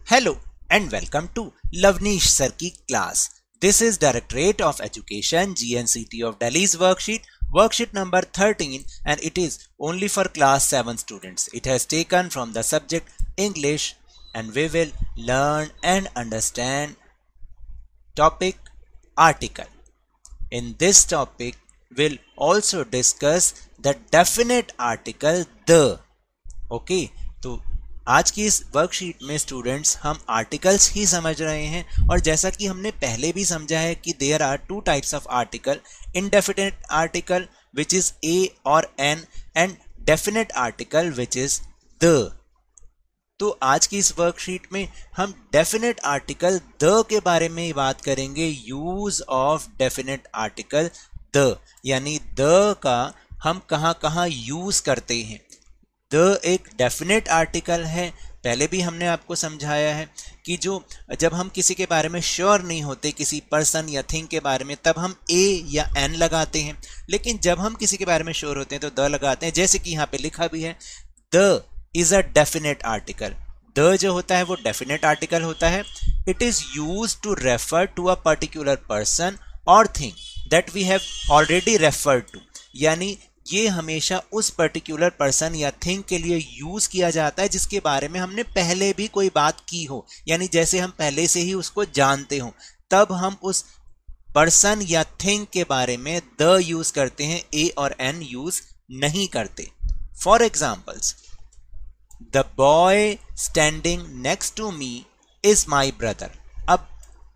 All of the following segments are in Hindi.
Hello and welcome to Lavnish Sir की class. This is Directorate of Education GNCT of Delhi's worksheet number 13, and it is only for class 7 students. It has taken from the subject English, and we will learn and understand topic article. In this topic, we'll also discuss the definite article the. Okay, तो आज की इस वर्कशीट में स्टूडेंट्स हम आर्टिकल्स ही समझ रहे हैं, और जैसा कि हमने पहले भी समझा है कि there are two types of article, indefinite article which is a और an and definite article which is the. तो आज की इस वर्कशीट में हम डेफिनेट आर्टिकल द के बारे में बात करेंगे. Use of definite article the, यानी द का हम कहाँ कहाँ यूज करते हैं. द एक डेफिनेट आर्टिकल है. पहले भी हमने आपको समझाया है कि जब हम किसी के बारे में श्योर नहीं होते, किसी पर्सन या थिंग के बारे में, तब हम ए या एन लगाते हैं. लेकिन जब हम किसी के बारे में श्योर होते हैं तो द लगाते हैं. जैसे कि यहाँ पे लिखा भी है, the is a definite article. The जो होता है वो डेफिनेट आर्टिकल होता है. It is use to refer to a particular person और thing that we have already referred to. यानी ये हमेशा उस पर्टिकुलर पर्सन या थिंग के लिए यूज किया जाता है जिसके बारे में हमने पहले भी कोई बात की हो. यानी जैसे हम पहले से ही उसको जानते हो, तब हम उस पर्सन या थिंग के बारे में द यूज करते हैं, ए और एन यूज नहीं करते. For examples, the boy standing next to me is my brother. अब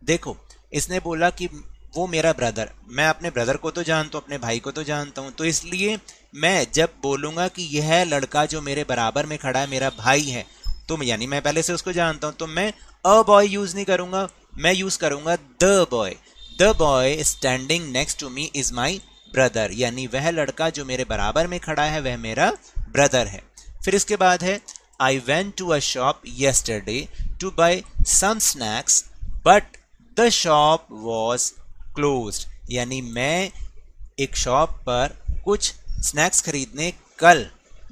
देखो, इसने बोला कि वो मेरा ब्रदर, मैं अपने ब्रदर को तो जानता हूँ, अपने भाई को तो जानता हूँ, तो इसलिए मैं जब बोलूँगा कि यह लड़का जो मेरे बराबर में खड़ा है मेरा भाई है, तो यानी मैं पहले से उसको जानता हूँ, तो मैं अ बॉय यूज़ नहीं करूँगा, मैं यूज़ करूँगा the boy. The boy standing next to me is my brother, यानी वह लड़का जो मेरे बराबर में खड़ा है वह मेरा ब्रदर है. फिर इसके बाद है, I went to a shop yesterday to buy some snacks but the shop was closed. यानी मैं एक शॉप पर कुछ स्नैक्स खरीदने कल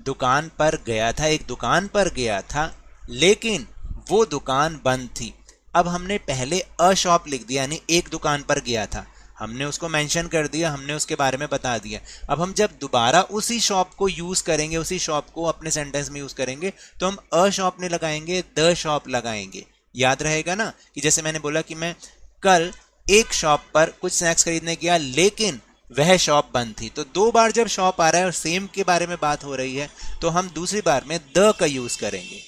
दुकान पर गया था, एक दुकान पर गया था, लेकिन वो दुकान बंद थी. अब हमने पहले अ शॉप लिख दिया, यानी एक दुकान पर गया था, हमने उसको मेंशन कर दिया, हमने उसके बारे में बता दिया. अब हम जब दोबारा उसी शॉप को यूज करेंगे, उसी शॉप को अपने सेंटेंस में यूज करेंगे, तो हम अ शॉप नहीं लगाएंगे, द शॉप लगाएंगे. याद रहेगा ना कि जैसे मैंने बोला कि मैं कल एक शॉप पर कुछ स्नैक्स खरीदने गया लेकिन वह शॉप बंद थी. तो दो बार जब शॉप आ रहा है और सेम के बारे में बात हो रही है, तो हम दूसरी बार में द का यूज करेंगे.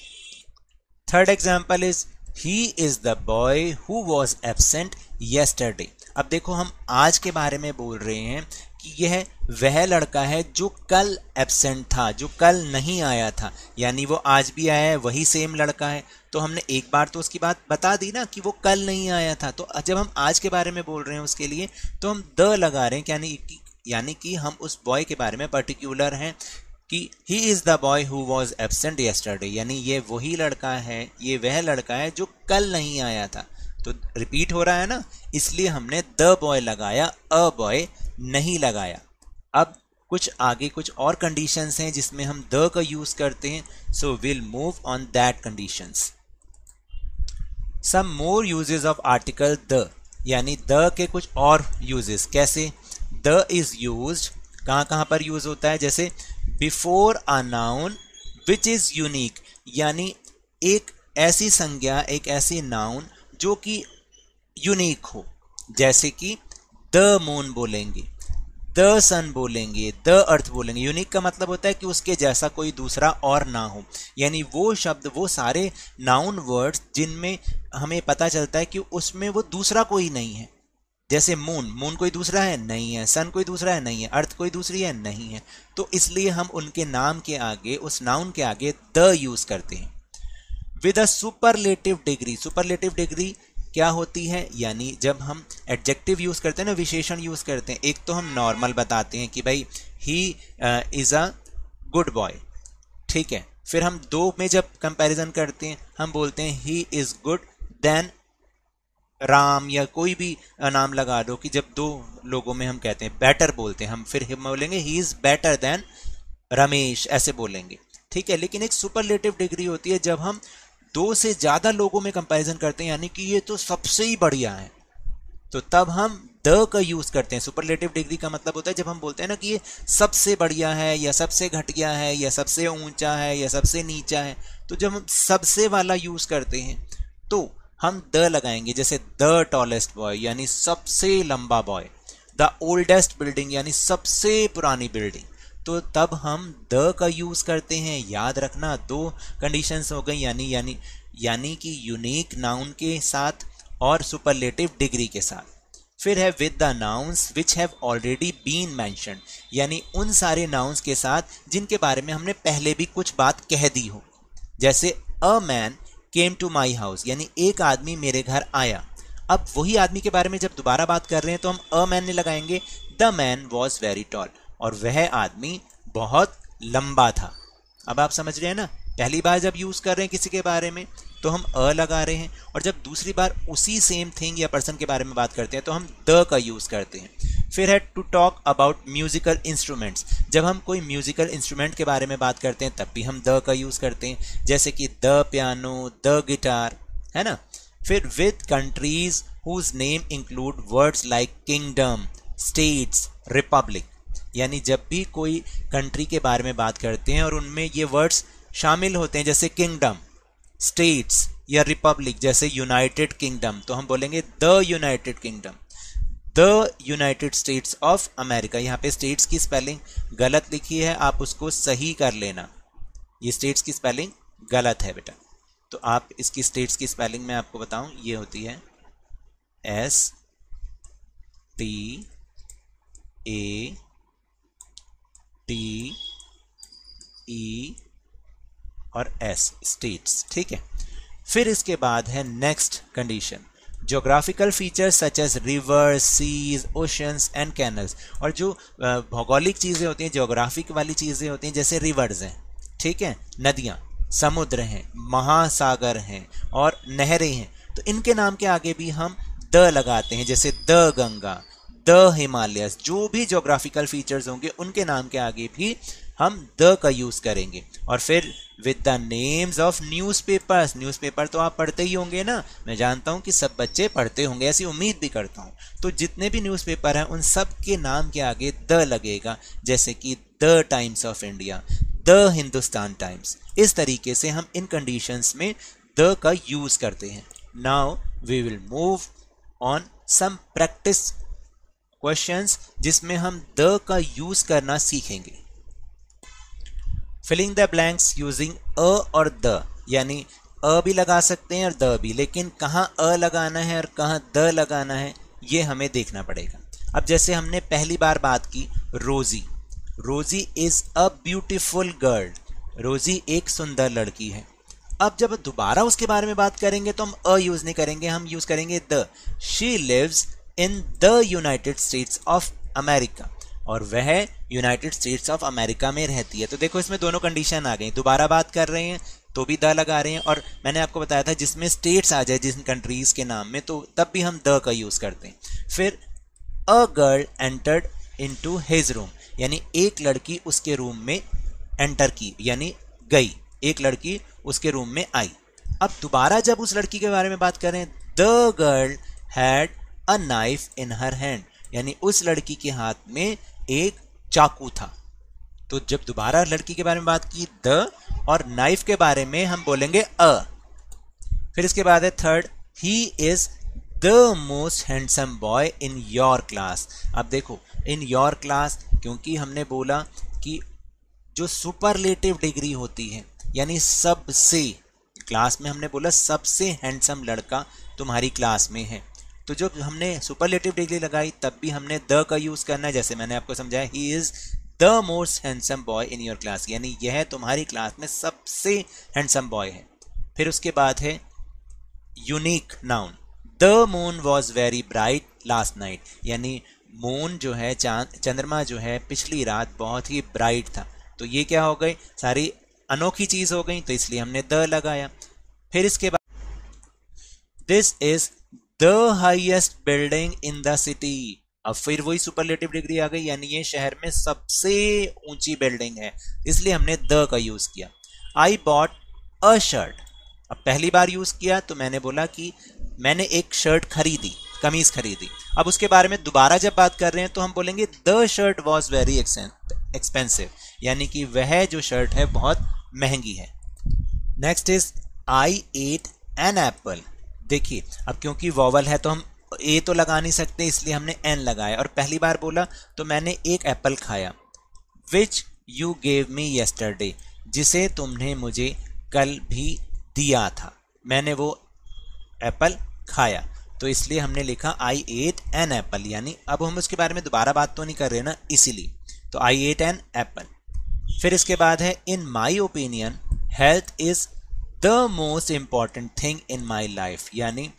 Third example is, he is the boy who was absent yesterday. अब देखो, हम आज के बारे में बोल रहे हैं कि यह वह लड़का है जो कल एब्सेंट था, जो कल नहीं आया था, यानी वो आज भी आया है, वही सेम लड़का है. तो हमने एक बार तो उसकी बात बता दी ना कि वो कल नहीं आया था. तो जब हम आज के बारे में बोल रहे हैं उसके लिए, तो हम द लगा रहे हैं, यानी कि हम उस बॉय के बारे में पर्टिकुलर हैं कि he is the boy who was absent yesterday, यानी ये वही लड़का है, ये वह लड़का है जो कल नहीं आया था. तो रिपीट हो रहा है ना, इसलिए हमने द बॉय लगाया, अ बॉय नहीं लगाया. अब कुछ आगे कुछ और कंडीशंस हैं जिसमें हम द का यूज करते हैं. So will move on that conditions. Some more uses of article the, यानी द के कुछ और यूजेस. कैसे? द इज यूज्ड, कहाँ कहाँ पर यूज होता है, जैसे before a noun which is unique, यानी एक ऐसी संज्ञा, एक ऐसी नाउन जो कि यूनिक हो. जैसे कि द मून बोलेंगे, द सन बोलेंगे, द अर्थ बोलेंगे. यूनिक का मतलब होता है कि उसके जैसा कोई दूसरा और ना हो, यानी वो शब्द, वो सारे नाउन वर्ड्स जिनमें हमें पता चलता है कि उसमें वो दूसरा कोई नहीं है. जैसे मून, मून कोई दूसरा है? नहीं है. सन कोई दूसरा है? नहीं है. अर्थ कोई दूसरी है? नहीं है. तो इसलिए हम उनके नाम के आगे, उस नाउन के आगे द यूज करते हैं. With a superlative degree. Superlative degree क्या होती है? यानी जब हम एडजेक्टिव यूज करते हैं ना, विशेषण यूज करते हैं, एक तो हम नॉर्मल बताते हैं कि भाई he is a good boy, ठीक है. फिर हम दो में जब कंपैरिजन करते हैं, हम बोलते हैं he is good then Ram, या कोई भी नाम लगा दो कि जब दो लोगों में हम कहते हैं बेटर बोलते हैं, हम फिर हम बोलेंगे he is better than Ramesh, ऐसे बोलेंगे, ठीक है. लेकिन एक सुपरलेटिव डिग्री होती है जब हम दो से ज्यादा लोगों में कंपैरिजन करते हैं, यानी कि ये तो सबसे ही बढ़िया है, तो तब हम द का यूज करते हैं। सुपरलेटिव डिग्री का मतलब होता है जब हम बोलते हैं ना कि ये सबसे बढ़िया है या सबसे घटिया है या सबसे ऊंचा है या सबसे नीचा है, तो जब हम सबसे वाला यूज करते हैं तो हम द लगाएंगे। जैसे द टॉलेस्ट बॉय यानी सबसे लंबा बॉय, द ओल्डेस्ट बिल्डिंग यानी सबसे पुरानी बिल्डिंग, तो तब हम द का यूज करते हैं। याद रखना दो कंडीशंस हो गई, यानी कि यूनिक नाउन के साथ और सुपरलेटिव डिग्री के साथ। फिर है with the nouns which have already been mentioned, यानी उन सारे नाउन्स के साथ जिनके बारे में हमने पहले भी कुछ बात कह दी हो। जैसे a man came to my house, यानी एक आदमी मेरे घर आया। अब वही आदमी के बारे में जब दोबारा बात कर रहे हैं तो हम अ मैन नहीं लगाएंगे, the man was very tall, और वह आदमी बहुत लंबा था। अब आप समझ रहे हैं ना, पहली बार जब यूज कर रहे हैं किसी के बारे में तो हम अ लगा रहे हैं, और जब दूसरी बार उसी सेम थिंग या पर्सन के बारे में बात करते हैं तो हम द का यूज करते हैं। फिर है to talk about musical instruments, जब हम कोई म्यूजिकल इंस्ट्रूमेंट के बारे में बात करते हैं तब भी हम द का यूज करते हैं, जैसे कि द पियानो, द गिटार, है ना। फिर with countries whose name include words like kingdom, states, republic, यानी जब भी कोई कंट्री के बारे में बात करते हैं और उनमें ये वर्ड्स शामिल होते हैं जैसे किंगडम, स्टेट्स या रिपब्लिक, जैसे यूनाइटेड किंगडम, तो हम बोलेंगे the United kingdom, the United States of America. यहाँ पे स्टेट्स की स्पेलिंग गलत लिखी है, आप उसको सही कर लेना, ये स्टेट्स की स्पेलिंग गलत है बेटा। तो आप इसकी स्टेट्स की स्पेलिंग मैं आपको बताऊं, ये होती है S T A T E और S, स्टेट्स, ठीक है। फिर इसके बाद है next condition, geographical features such as rivers, seas, oceans and canals, और जो भौगोलिक चीज़ें होती हैं, ज्योग्राफिक वाली चीज़ें होती हैं, जैसे रिवर्स हैं, ठीक है, नदियाँ, समुद्र हैं, महासागर हैं और नहरें हैं, तो इनके नाम के आगे भी हम द लगाते हैं, जैसे द गंगा, द हिमालयस, जो भी ज्योग्राफिकल फीचर्स होंगे उनके नाम के आगे भी हम द का यूज करेंगे। और फिर with the names of newspapers, newspaper तो आप पढ़ते ही होंगे ना, मैं जानता हूं कि सब बच्चे पढ़ते होंगे, ऐसी उम्मीद भी करता हूं, तो जितने भी न्यूज़पेपर हैं उन सब के नाम के आगे द लगेगा, जैसे कि the Times of India, the Hindustan Times. इस तरीके से हम इन कंडीशंस में द का यूज करते हैं। Now we will move on some practice questions जिसमें हम द का यूज करना सीखेंगे। Filling the blanks using a और द, यानी अ भी लगा सकते हैं और द भी, लेकिन कहाँ अ लगाना है और कहाँ द लगाना है ये हमें देखना पड़ेगा। अब जैसे हमने पहली बार बात की रोजी, रोजी इज अ ब्यूटीफुल गर्ल, रोजी एक सुंदर लड़की है। अब जब दोबारा उसके बारे में बात करेंगे तो हम अ यूज नहीं करेंगे, हम यूज करेंगे the. She lives in the United States of America, और वह यूनाइटेड स्टेट्स ऑफ अमेरिका में रहती है। तो देखो इसमें दोनों कंडीशन आ गई, दोबारा बात कर रहे हैं तो भी द लगा रहे हैं, और मैंने आपको बताया था जिसमें स्टेट्स आ जाए जिन कंट्रीज के नाम में तो तब भी हम द का यूज करते हैं। फिर a girl entered into his room, यानी एक लड़की उसके रूम में एंटर की, यानी गई, एक लड़की उसके रूम में आई। अब दोबारा जब उस लड़की के बारे में बात करें, the girl had a knife in her hand, यानी उस लड़की के हाथ में एक चाकू था। तो जब दोबारा लड़की के बारे में बात की द, और नाइफ के बारे में हम बोलेंगे अ। फिर इसके बाद है third, he is the most handsome boy in your class. अब देखो इन योर क्लास, क्योंकि हमने बोला कि जो सुपरलेटिव डिग्री होती है, यानी सबसे, क्लास में हमने बोला सबसे हैंडसम लड़का तुम्हारी क्लास में है, तो जब हमने सुपरलेटिव डिग्री लगाई तब भी हमने द का यूज करना है। जैसे मैंने आपको समझाया, he is the most handsome boy in your class, यानी यह तुम्हारी क्लास में सबसे हैंडसम बॉय है। फिर उसके बाद है unique noun, the moon was very bright last night, यानी मून जो है, चंद्रमा जो है पिछली रात बहुत ही ब्राइट था। तो ये क्या हो गई, सारी अनोखी चीज हो गई, तो इसलिए हमने द लगाया। फिर इसके बाद this is the highest building in the city, अब फिर वही सुपरलेटिव डिग्री आ गई, यानी ये शहर में सबसे ऊंची बिल्डिंग है, इसलिए हमने द का यूज किया। आई बॉट अ शर्ट, अब पहली बार यूज किया तो मैंने बोला कि मैंने एक शर्ट खरीदी, कमीज खरीदी। अब उसके बारे में दोबारा जब बात कर रहे हैं तो हम बोलेंगे the shirt was very expensive, यानी कि वह जो शर्ट है बहुत महंगी है। Next is I ate an apple. देखिए अब क्योंकि वॉवल है तो हम ए तो लगा नहीं सकते, इसलिए हमने एन लगाया और पहली बार बोला तो मैंने एक एप्पल खाया। Which you gave me yesterday, जिसे तुमने मुझे कल भी दिया था, मैंने वो एप्पल खाया, तो इसलिए हमने लिखा आई एट एन एप्पल, यानी अब हम उसके बारे में दोबारा बात तो नहीं कर रहे ना, इसीलिए तो आई एट एन एप्पल। फिर इसके बाद है in my opinion health is the most important thing in my life, यानी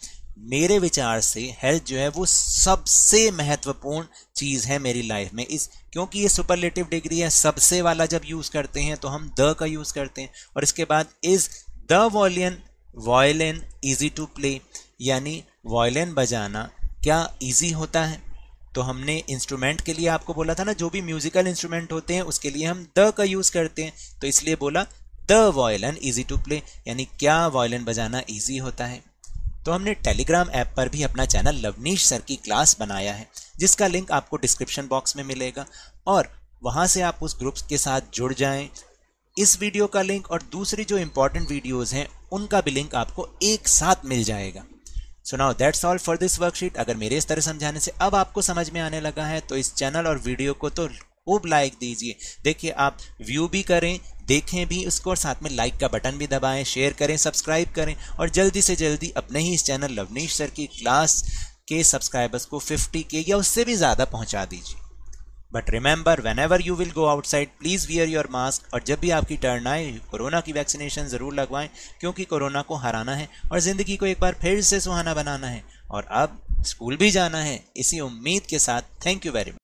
मेरे विचार से हेल्थ जो है वो सबसे महत्वपूर्ण चीज है मेरी लाइफ में। इस क्योंकि ये सुपरलेटिव डिग्री है, सबसे वाला जब यूज करते हैं तो हम द का यूज करते हैं। और इसके बाद is the violin easy to play, यानी वायलिन बजाना क्या इजी होता है। तो हमने इंस्ट्रूमेंट के लिए आपको बोला था ना, जो भी म्यूजिकल इंस्ट्रूमेंट होते हैं उसके लिए हम द का यूज करते हैं, तो इसलिए बोला the violin easy to play, यानी क्या वायलिन बजाना इजी होता है। तो हमने टेलीग्राम ऐप पर भी अपना चैनल लवनीश सर की क्लास बनाया है, जिसका लिंक आपको डिस्क्रिप्शन बॉक्स में मिलेगा और वहां से आप उस ग्रुप के साथ जुड़ जाएं। इस वीडियो का लिंक और दूसरी जो इंपॉर्टेंट वीडियोस हैं उनका भी लिंक आपको एक साथ मिल जाएगा। So now that's all for this worksheet. अगर मेरे इस तरह समझाने से अब आपको समझ में आने लगा है तो इस चैनल और वीडियो को तो खूब लाइक दीजिए। देखिए आप व्यू भी करें, देखें भी उसको और साथ में लाइक का बटन भी दबाएं, शेयर करें, सब्सक्राइब करें और जल्दी से जल्दी अपने ही इस चैनल लवनीश सर की क्लास के सब्सक्राइबर्स को 50K या उससे भी ज़्यादा पहुंचा दीजिए। But remember whenever you will go outside please wear your mask, और जब भी आपकी टर्न आए कोरोना की वैक्सीनेशन ज़रूर लगवाएं, क्योंकि कोरोना को हराना है और ज़िंदगी को एक बार फिर से सुहाना बनाना है। और अब स्कूल भी जाना है, इसी उम्मीद के साथ थैंक यू वेरी मच।